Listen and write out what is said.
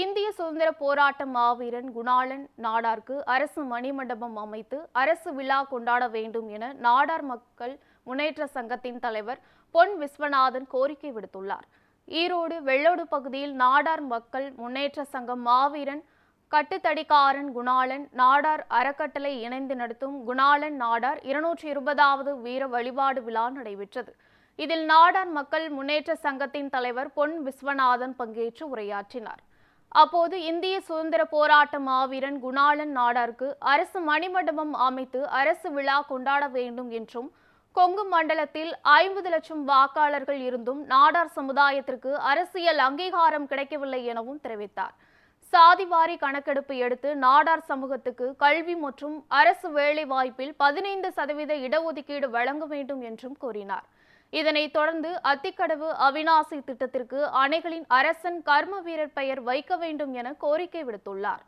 இந்திய சுதந்திர போராட்ட மாவீரன் குணாளன் நாடாருக்கு அரசு மணிமண்டபம் அமைத்து அரசு விழா கொண்டாட வேண்டும் என நாடார் மக்கள் முன்னேற்ற சங்கத்தின் தலைவர் பொன் விஸ்வநாதன் கோரிக்கை விடுத்துள்ளார். ஈரோடு வெள்ளோடு பகுதியில் நாடார் மக்கள் முன்னேற்ற சங்கம் மாவீரன் கட்டுத்தடிக்காரன் குணாளன் நாடார் அறக்கட்டளை இணைந்து நடத்தும் குணாளன் நாடார் 220வது வீர வழிபாடு விழா நடைபெற்றது. இதில் நாடார் மக்கள் முன்னேற்ற சங்கத்தின் தலைவர் பொன் விஸ்வநாதன் பங்கேற்று உரையாற்றினார். அப்போது இந்திய சுதந்திர போராட்ட மாவீரன் குணாளன் நாடாருக்கு அரசு மணிமண்டபம் அமைத்து அரசு விழா கொண்டாட வேண்டும் என்றும், கொங்கு மண்டலத்தில் 50 லட்சம் வாக்காளர்கள் இருந்தும் நாடார் சமுதாயத்திற்கு அரசியல் அங்கீகாரம் கிடைக்கவில்லை எனவும் தெரிவித்தார். சாதிவாரி கணக்கெடுப்பு எடுத்து நாடார் சமூகத்துக்கு கல்வி மற்றும் அரசு வேலை வாய்ப்பில் 15% இடஒதுக்கீடு வழங்க வேண்டும் என்றும் கூறினார். இதனைத் தொடர்ந்து அத்திக்கடவு அவிநாசி திட்டத்திற்கு அணைகளின் அரசன் கர்ம வீரர் பெயர் வைக்க வேண்டும் என கோரிக்கை விடுத்துள்ளார்.